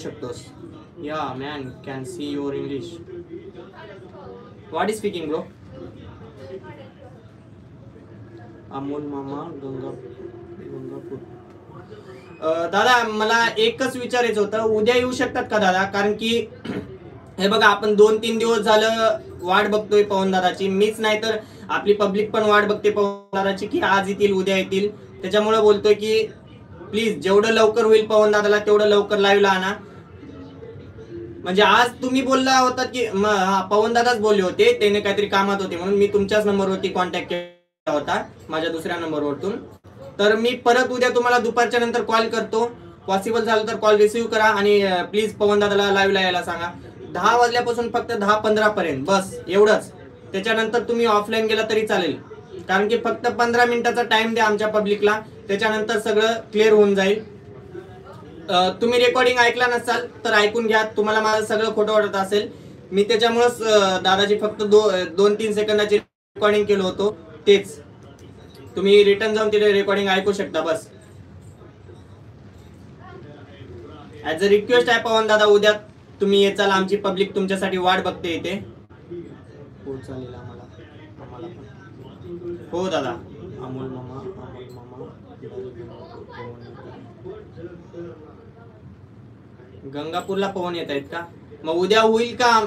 शकतोस. या man can see your English. What is speaking bro? Amol मामा गंगापूर. दादा मला एकच विचारायचं होतं, उद्या येऊ शकतात का दादा? कारण की हे बघा आपण 2-3 दिवस झालं वाट बघतोय पवन दादाची. मीच नाही तर आपली पब्लिक पण वाट बघते पवन दादाची की आज येतील उद्या येतील. त्याच्यामुळे बोलतोय की प्लीज जेवढं लवकर होईल पवन दादाला तेवढं लवकर लाईव्हला आणा. म्हणजे आज तुम्ही बोलला होता की पवन दादाच बोलले होते, त्याने काहीतरी कामात होते म्हणून मी तुमच्याच नंबरवरती कॉन्टॅक्ट केला होता माझ्या दुसऱ्या नंबरवरून. तर मी परत उद्या तुम्हाला दुपारच्या नंतर कॉल करतो. पॉसिबल झालं तर कॉल रिसिव्ह करा आणि प्लीज पवन दादाला लाईव्हला यायला सांगा. 10 वाजल्यापासून फक्त 10-15 पर्यंत बस एवढंच. त्याच्यानंतर तुम्ही ऑफलाईन गेला तरी चालेल, कारण की फक्त 15 मिनिटाचा टाइम द्या आमच्या पब्लिकला, त्याच्यानंतर सगळं क्लिअर होऊन जाईल. तुम्ही रेकॉर्डिंग ऐकला नसाल तर ऐकून घ्या. तुम्हाला माझं सगळं खोटं वाटत असेल, मी त्याच्यामुळेच दादाची फक्त 2-3 सेकंदाची रेकॉर्डिंग केलं होतं. तेच तुम्ही रिटर्न जाऊन तिथे रेकॉर्डिंग ऐकू शकता बस. ऍज अ रिक्वेस्ट आहे पवन दादा, उद्या तुम्ही येचाल, आमची पब्लिक तुमच्यासाठी वाट बघते इथे. हो चालेल आम्हाला पण. हो दादा. अमोल मामा गंगापूरला पवन येत आहेत का? मग उद्या होईल का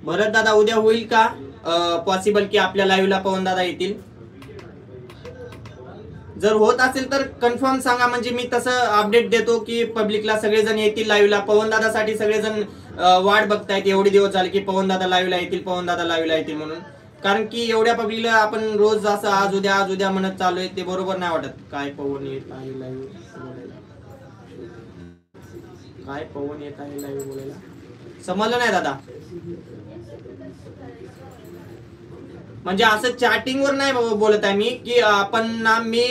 भरत दादा? उद्या होईल का पॉसिबल की आपल्या लाईव्हला पवन दादा येतील? जर होत असेल तर कन्फर्म सांगा, म्हणजे मी तसं अपडेट देतो की पब्लिकला सगळेजण येतील लाईव्हला. पवन दादासाठी सगळेजण वाट बघतायत एवढे दिवस झाले की पवन दादा लाईव्हला येतील, पवन दादा लाईव्हला येतील म्हणून. कारण की एवढ्या पब्लिकला आपण रोज असं आज उद्या म्हणत चालू आहे, ते बरोबर नाही वाटत. काय पवन येत आहे लाईव्ह बोलायला? काय पवन येत आहे लाईव्ह बोलायला? समजलं नाही दादा. म्हणजे असं चॅटिंगवर नाही बोलत आहे मी की आपण ना मी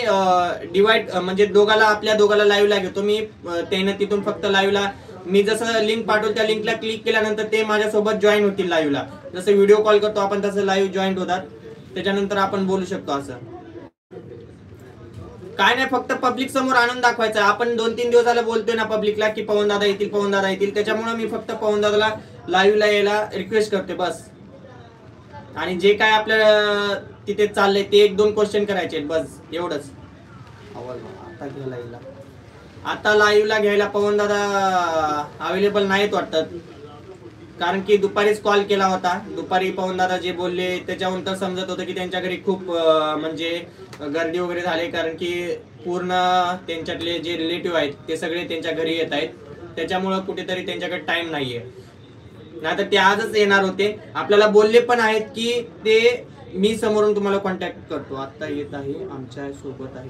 डिवाइड म्हणजे आपल्या दोघाला लाईव्हला घेतो मी. त्याने तिथून फक्त लाईव्हला मी जसं लिंक पाठवतो त्या लिंकला क्लिक केल्यानंतर ते माझ्यासोबत जॉईन होतील लाईव्हला. जसं व्हिडिओ कॉल करतो आपण तसं लाईव्ह जॉईन होतात, त्याच्यानंतर आपण बोलू शकतो. असं काय नाही, फक्त पब्लिक समोर आणून दाखवायचं. आपण 2-3 दिवस झालं बोलतोय ना पब्लिकला की पवन दादा येतील, पवन दादा येतील. त्याच्यामुळे मी फक्त पवन दादाला लाईव्हला यायला रिक्वेस्ट करते बस. आणि जे काय आपल्या तिथे चाललंय ते 1-2 क्वेश्चन करायचे बस एवढंच. आता लाईव्हला घ्यायला पवन दादा अवेलेबल नाहीत वाटतं, कारण की दुपारीच कॉल केला होता. दुपारी पवन दादा जे बोलले त्याच्यावरून तर समजत होतं की त्यांच्या घरी खूप म्हणजे गर्दी वगैरे झाली, कारण की पूर्ण त्यांच्यातले जे रिलेटिव्ह आहेत ते सगळे त्यांच्या घरी येत आहेत. त्याच्यामुळं कुठेतरी त्यांच्याकडे टाइम नाहीये, नाही तर ते आजच येणार होते. आपल्याला बोलले पण आहेत की ते मी समोरून तुम्हाला कॉन्टॅक्ट करतो. आता येत आहे आमच्या सोबत आहे.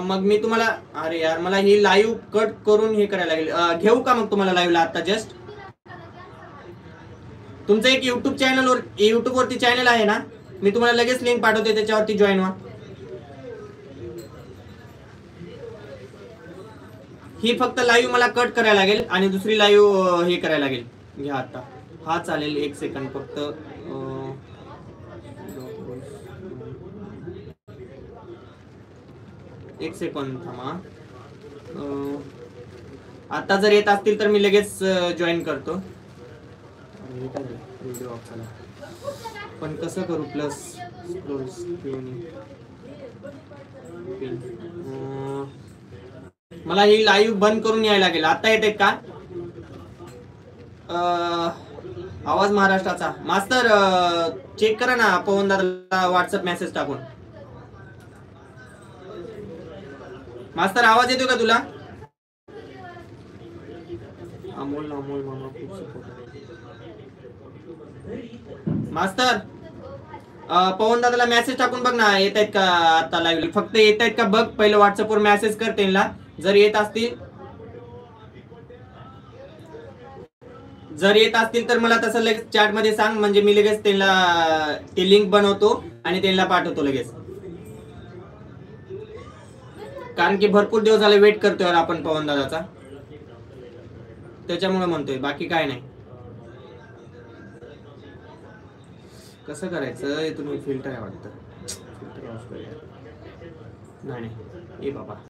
मग मी तुम्हाला, अरे यार मला ही लाईव्ह कट करून हे करायला लागेल. घेऊ का मग तुम्हाला लाईव्हला आता जस्ट? तुमचं एक युट्यूब वरती चॅनल आहे ना, मी तुम्हाला लगेच लिंक पाठवते, त्याच्यावरती जॉईन व्हा. ही फक्त लाईव्ह मला कट करायला लागेल आणि दुसरी लाईव्ह हे करायला लागेल. घ्या आता. हा चालेल, 1 सेकंड फक्त. 1 सेकंड थांबा. आता जर येत असतील तर मी लगेच जॉईन करतो. पण कसं करू? प्लस मला ही लाईव्ह बंद करून यायला लागेल. आता येते का आवाज महाराष्ट्राचा? मास्तर चेक करा ना पवन दादाला व्हॉट्सअप मेसेज टाकून. मास्तर आवाज येतो का तुला? अमोल मामा खूप सपोर्ट. मास्तर पवन दादाला मेसेज टाकून बघ ना, येत आहेत का आता लाईव्ह? फक्त येत आहेत का बघ पहिलं. व्हॉट्सअपवर मेसेज कर त्यांना, जर येत असतील तर मला तसं लगेच चॅट मध्ये सांग, म्हणजे मी लगेच त्यांना ती लिंक बनवतो आणि त्यांना पाठवतो लगेच. कारण की भरपूर दिवस झाले वेट करतोय आपण पवन दादाचा, त्याच्यामुळे म्हणतोय, बाकी काय नाही. कसं करायचं? तुम्ही फिल्टर आहे वाटतं. फिल्टर ऑफ करूया. नाही ए बाबा.